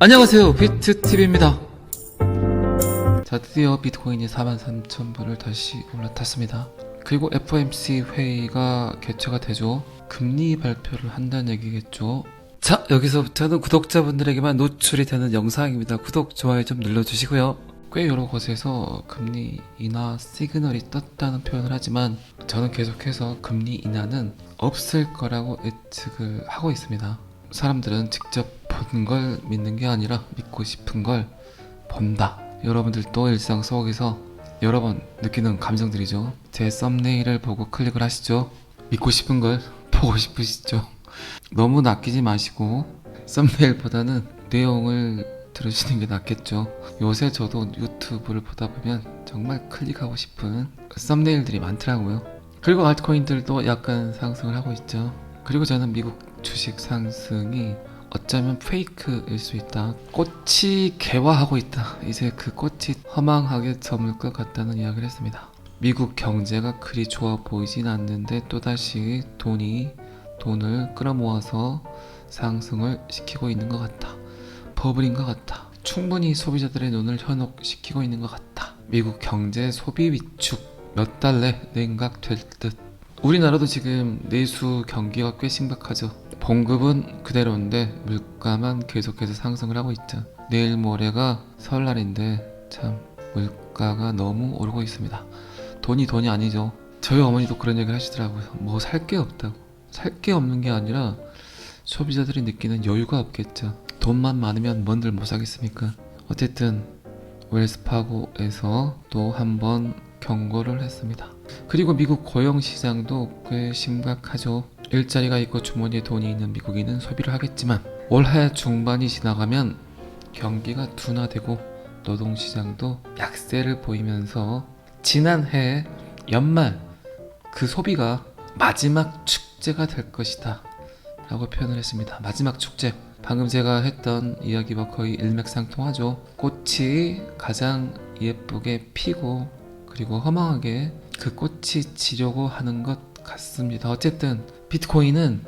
안녕하세요, 비트TV입니다. 자, 드디어 비트코인이 43,000불을 다시 올라탔습니다. 그리고 FOMC 회의가 개최가 되죠. 금리 발표를 한다는 얘기겠죠. 자, 여기서부터는 구독자분들에게만 노출이 되는 영상입니다. 구독, 좋아요 좀 눌러주시고요. 꽤 여러 곳에서 금리 인하 시그널이 떴다는 표현을 하지만 저는 계속해서 금리 인하는 없을 거라고 예측을 하고 있습니다. 사람들은 직접 본 걸 믿는 게 아니라 믿고 싶은 걸 본다. 여러분들도 일상 속에서 여러 번 느끼는 감정들이죠. 제 썸네일을 보고 클릭을 하시죠. 믿고 싶은 걸 보고 싶으시죠. 너무 낚이지 마시고 썸네일보다는 내용을 들으시는 게 낫겠죠. 요새 저도 유튜브를 보다 보면 정말 클릭하고 싶은 썸네일들이 많더라고요. 그리고 알트코인들도 약간 상승을 하고 있죠. 그리고 저는 미국 주식 상승이 어쩌면 페이크일 수 있다. 꽃이 개화하고 있다. 이제 그 꽃이 허망하게 저물 것 같다는 이야기를 했습니다. 미국 경제가 그리 좋아 보이진 않는데 또다시 돈을 끌어모아서 상승을 시키고 있는 것 같다. 버블인 것 같다. 충분히 소비자들의 눈을 현혹시키고 있는 것 같다. 미국 경제 소비 위축 몇 달 내 냉각될 듯. 우리나라도 지금 내수 경기가 꽤 심각하죠. 봉급은 그대로인데 물가만 계속해서 상승을 하고 있죠. 내일 모레가 설날인데 참 물가가 너무 오르고 있습니다. 돈이 아니죠. 저희 어머니도 그런 얘기를 하시더라고요. 뭐 살 게 없다고. 살 게 없는 게 아니라 소비자들이 느끼는 여유가 없겠죠. 돈만 많으면 뭔들 못 사겠습니까? 어쨌든 웰스파고에서 또 한 번 경고를 했습니다. 그리고 미국 고용시장도 꽤 심각하죠. 일자리가 있고 주머니에 돈이 있는 미국인은 소비를 하겠지만 올해 중반이 지나가면 경기가 둔화되고 노동시장도 약세를 보이면서 지난해 연말 그 소비가 마지막 축제가 될 것이다 라고 표현을 했습니다. 마지막 축제. 방금 제가 했던 이야기와 거의 일맥상통하죠. 꽃이 가장 예쁘게 피고 그리고 허망하게 그 꽃이 지려고 하는 것 같습니다. 어쨌든 비트코인은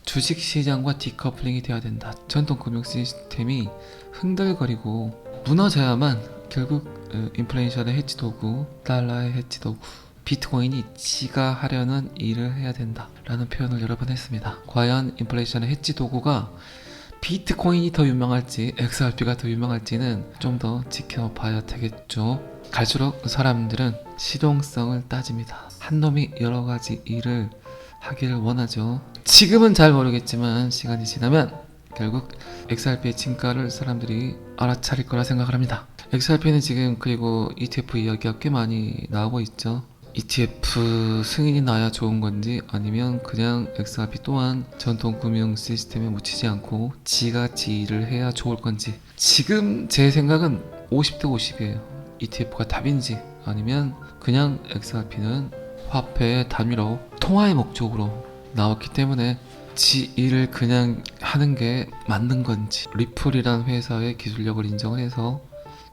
주식시장과 디커플링이 돼야 된다. 전통 금융 시스템이 흔들거리고 무너져야만 결국 인플레이션의 해치 도구, 달러의 해치 도구, 비트코인이 지가 하려는 일을 해야 된다 라는 표현을 여러 번 했습니다. 과연 인플레이션의 해치 도구가 비트코인이 더 유명할지 XRP가 더 유명할지는 좀 더 지켜봐야 되겠죠. 갈수록 사람들은 실용성을 따집니다. 한 놈이 여러 가지 일을 하기를 원하죠. 지금은 잘 모르겠지만 시간이 지나면 결국 XRP의 진가를 사람들이 알아차릴 거라 생각을 합니다. XRP는 지금 그리고 ETF 이야기가 꽤 많이 나오고 있죠. ETF 승인이 나야 좋은 건지 아니면 그냥 XRP 또한 전통 금융 시스템에 묻히지 않고 지가 지 일을 해야 좋을 건지 지금 제 생각은 50대 50이에요. ETF가 답인지 아니면 그냥 XRP는 화폐의 단위로 통화의 목적으로 나왔기 때문에 지 일을 그냥 하는 게 맞는 건지 리플이란 회사의 기술력을 인정을 해서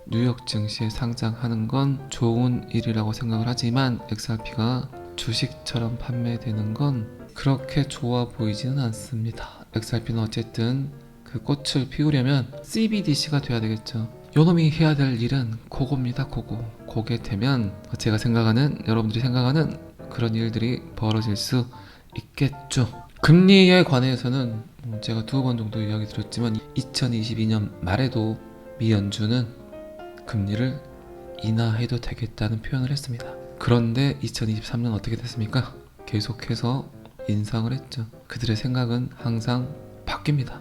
뉴욕 증시에 상장하는 건 좋은 일이라고 생각을 하지만 XRP가 주식처럼 판매되는 건 그렇게 좋아 보이지는 않습니다. XRP는 어쨌든 그 꽃을 피우려면 CBDC가 돼야 되겠죠. 요놈이 해야 될 일은 그겁니다. 그게 되면 제가 생각하는 여러분들이 생각하는 그런 일들이 벌어질 수 있겠죠. 금리에 관해서는 제가 2번 정도 이야기 드렸지만 2022년 말에도 미 연준은 금리를 인하해도 되겠다는 표현을 했습니다. 그런데 2023년 어떻게 됐습니까? 계속해서 인상을 했죠. 그들의 생각은 항상 바뀝니다.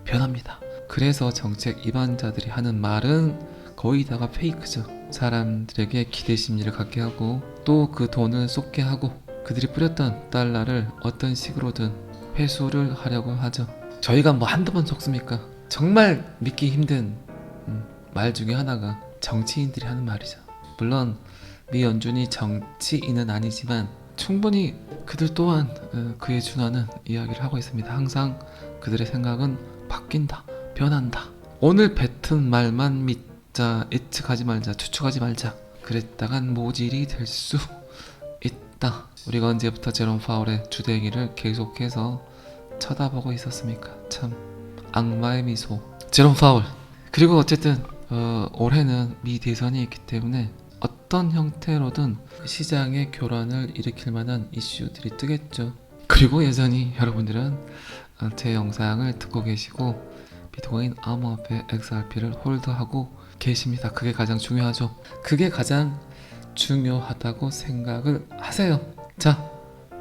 변합니다. 그래서 정책 입안자들이 하는 말은 거의 다가 페이크죠. 사람들에게 기대 심리를 갖게 하고 또 그 돈을 쏟게 하고 그들이 뿌렸던 달러를 어떤 식으로든 회수를 하려고 하죠. 저희가 뭐 한두 번 속습니까? 정말 믿기 힘든 말 중에 하나가 정치인들이 하는 말이죠. 물론 미 연준이 정치인은 아니지만 충분히 그들 또한 그에 준하는 이야기를 하고 있습니다. 항상 그들의 생각은 바뀐다, 변한다. 오늘 뱉은 말만 믿자, 예측하지 말자, 추측하지 말자. 그랬다간 모질이 될 수 있다. 우리가 언제부터 제롬 파월의 주대행위를 계속해서 쳐다보고 있었습니까? 참 악마의 미소. 제롬 파월. 그리고 어쨌든 올해는 미 대선이 있기 때문에 어떤 형태로든 시장의 교란을 일으킬 만한 이슈들이 뜨겠죠. 그리고 여전히 여러분들은 제 영상을 듣고 계시고 비트코인 암호화폐 XRP를 홀드하고 계십니다. 그게 가장 중요하죠. 그게 가장 중요하다고 생각을 하세요. 자,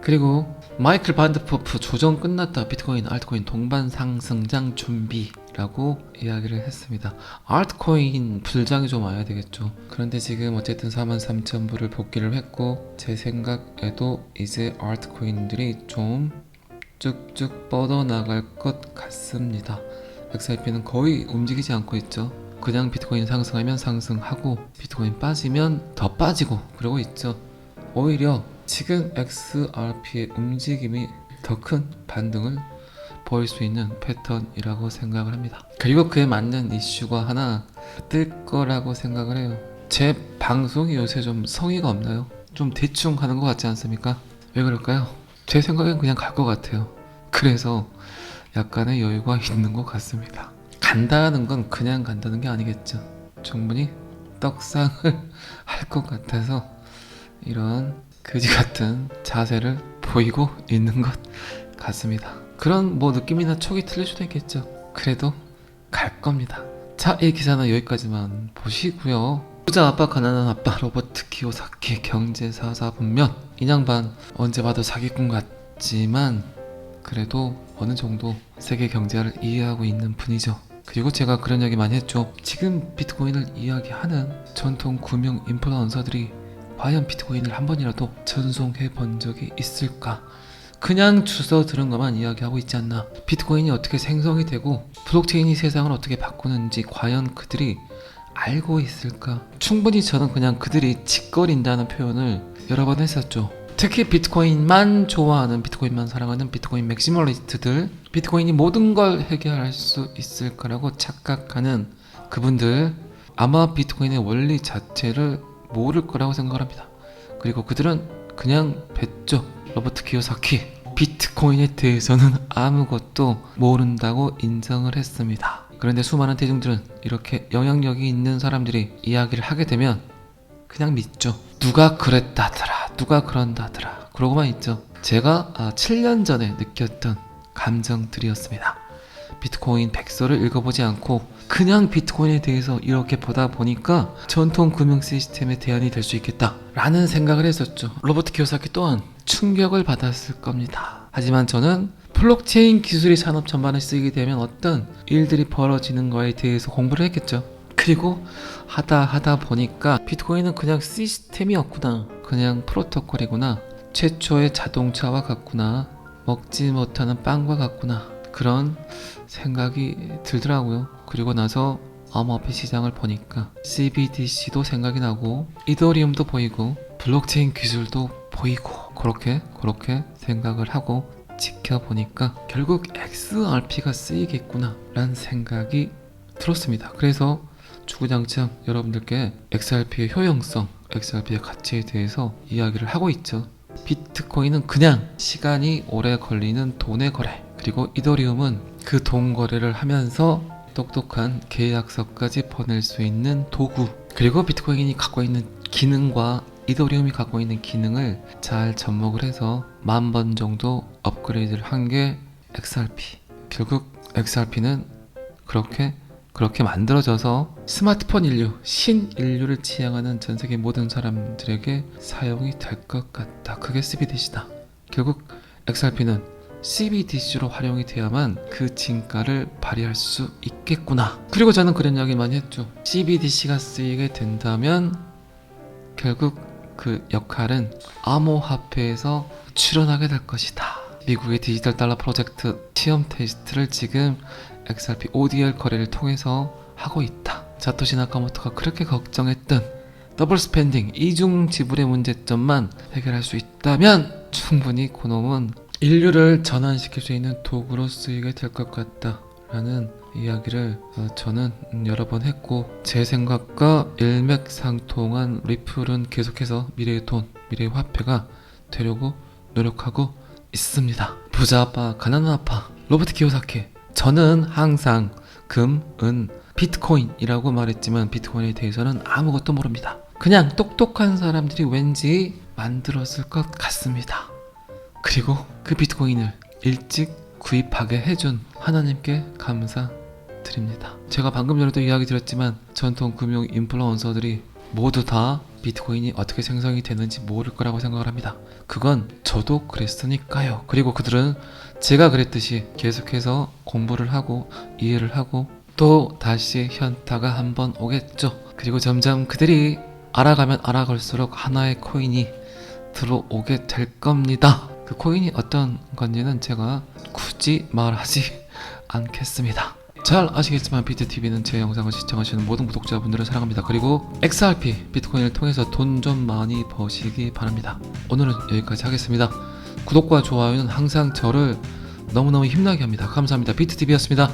그리고 마이클 반드퍼프 조정 끝났다. 비트코인, 알트코인 동반 상승장 준비라고 이야기를 했습니다. 알트코인 불장이 좀 와야 되겠죠. 그런데 지금 어쨌든 43,000불을 복귀를 했고 제 생각에도 이제 알트코인들이 좀 쭉쭉 뻗어나갈 것 같습니다. XRP는 거의 움직이지 않고 있죠. 그냥 비트코인 상승하면 상승하고 비트코인 빠지면 더 빠지고 그러고 있죠. 오히려 지금 XRP의 움직임이 더 큰 반등을 보일 수 있는 패턴이라고 생각을 합니다. 그리고 그에 맞는 이슈가 하나 뜰 거라고 생각을 해요. 제 방송이 요새 좀 성의가 없나요? 좀 대충 하는 것 같지 않습니까? 왜 그럴까요? 제 생각엔 그냥 갈 것 같아요. 그래서 약간의 여유가 있는 것 같습니다. 간다는 건 그냥 간다는 게 아니겠죠. 충분히 떡상을 할 것 같아서 이런 그지 같은 자세를 보이고 있는 것 같습니다. 그런 뭐 느낌이나 촉이 틀릴 수도 있겠죠. 그래도 갈 겁니다. 자, 이 기사는 여기까지만 보시고요. 부자 아빠 가난한 아빠 로버트 키오사키 경제사 4분면 인양반 언제 봐도 사기꾼 같지만 그래도 어느 정도 세계 경제를 이해하고 있는 분이죠. 그리고 제가 그런 이야기 많이 했죠. 지금 비트코인을 이야기하는 전통 금융 인플루언서들이 과연 비트코인을 한 번이라도 전송해 본 적이 있을까? 그냥 주워 들은 것만 이야기하고 있지 않나. 비트코인이 어떻게 생성이 되고 블록체인이 세상을 어떻게 바꾸는지 과연 그들이 알고 있을까? 충분히 저는 그냥 그들이 짓거린다는 표현을 여러 번 했었죠. 특히 비트코인만 좋아하는, 비트코인만 사랑하는 비트코인 맥시멀리스트들, 비트코인이 모든 걸 해결할 수 있을 거라고 착각하는 그분들, 아마 비트코인의 원리 자체를 모를 거라고 생각을 합니다. 그리고 그들은 그냥 뱉죠. 로버트 키오사키 비트코인에 대해서는 아무것도 모른다고 인정을 했습니다. 그런데 수많은 대중들은 이렇게 영향력이 있는 사람들이 이야기를 하게 되면 그냥 믿죠. 누가 그랬다더라, 누가 그런다더라, 그러고만 있죠. 제가 7년 전에 느꼈던 감정들이었습니다. 비트코인 백서를 읽어보지 않고 그냥 비트코인에 대해서 이렇게 보다 보니까 전통 금융 시스템의 대안이 될 수 있겠다 라는 생각을 했었죠. 로버트 키오사키 또한 충격을 받았을 겁니다. 하지만 저는 블록체인 기술이 산업 전반에 쓰이게 되면 어떤 일들이 벌어지는 거에 대해서 공부를 했겠죠. 그리고 하다 보니까 비트코인은 그냥 시스템이었구나, 그냥 프로토콜이구나, 최초의 자동차와 같구나, 먹지 못하는 빵과 같구나, 그런 생각이 들더라고요. 그리고 나서 암호화폐 시장을 보니까 CBDC도 생각이 나고 이더리움도 보이고 블록체인 기술도 보이고 그렇게 생각을 하고 지켜보니까 결국 XRP가 쓰이겠구나 라는 생각이 들었습니다. 그래서 주구장창 여러분들께 XRP의 효용성, XRP의 가치에 대해서 이야기를 하고 있죠. 비트코인은 그냥 시간이 오래 걸리는 돈의 거래, 그리고 이더리움은 그 돈 거래를 하면서 똑똑한 계약서까지 보낼 수 있는 도구, 그리고 비트코인이 갖고 있는 기능과 이더리움이 갖고 있는 기능을 잘 접목을 해서 10,000번 정도 업그레이드를 한 게 XRP. 결국 XRP는 그렇게 만들어져서 스마트폰 인류, 신인류를 지향하는 전세계 모든 사람들에게 사용이 될 것 같다. 그게 CBDC다. 결국 XRP는 CBDC로 활용이 돼야만 그 진가를 발휘할 수 있겠구나. 그리고 저는 그런 이야기 많이 했죠. CBDC가 쓰이게 된다면 결국 그 역할은 암호화폐에서 출현하게 될 것이다. 미국의 디지털 달러 프로젝트 시험 테스트를 지금 XRP ODR 거래를 통해서 하고 있다. 사토시 나카모토가 그렇게 걱정했던 더블 스펜딩, 이중 지불의 문제점만 해결할 수 있다면 충분히 그놈은 인류를 전환시킬 수 있는 도구로 쓰이게 될 것 같다 라는 이야기를 저는 여러 번 했고, 제 생각과 일맥상통한 리플은 계속해서 미래의 돈, 미래의 화폐가 되려고 노력하고 있습니다. 부자 아빠, 가난한 아빠, 로버트 키오사키. 저는 항상 금, 은, 비트코인이라고 말했지만 비트코인에 대해서는 아무것도 모릅니다. 그냥 똑똑한 사람들이 왠지 만들었을 것 같습니다. 그리고 그 비트코인을 일찍 구입하게 해준 하나님께 감사드립니다. 제가 방금 전에도 이야기 드렸지만 전통 금융 인플루언서들이 모두 다 비트코인이 어떻게 생성이 되는지 모를 거라고 생각을 합니다. 그건 저도 그랬으니까요. 그리고 그들은 제가 그랬듯이 계속해서 공부를 하고 이해를 하고 또 다시 현타가 한번 오겠죠. 그리고 점점 그들이 알아가면 알아갈수록 하나의 코인이 들어오게 될 겁니다. 그 코인이 어떤 건지는 제가 굳이 말하지 않겠습니다. 잘 아시겠지만 비트TV는 제 영상을 시청하시는 모든 구독자분들을 사랑합니다. 그리고 XRP 비트코인을 통해서 돈 좀 많이 버시기 바랍니다. 오늘은 여기까지 하겠습니다. 구독과 좋아요는 항상 저를 너무너무 힘나게 합니다. 감사합니다. 비트TV였습니다.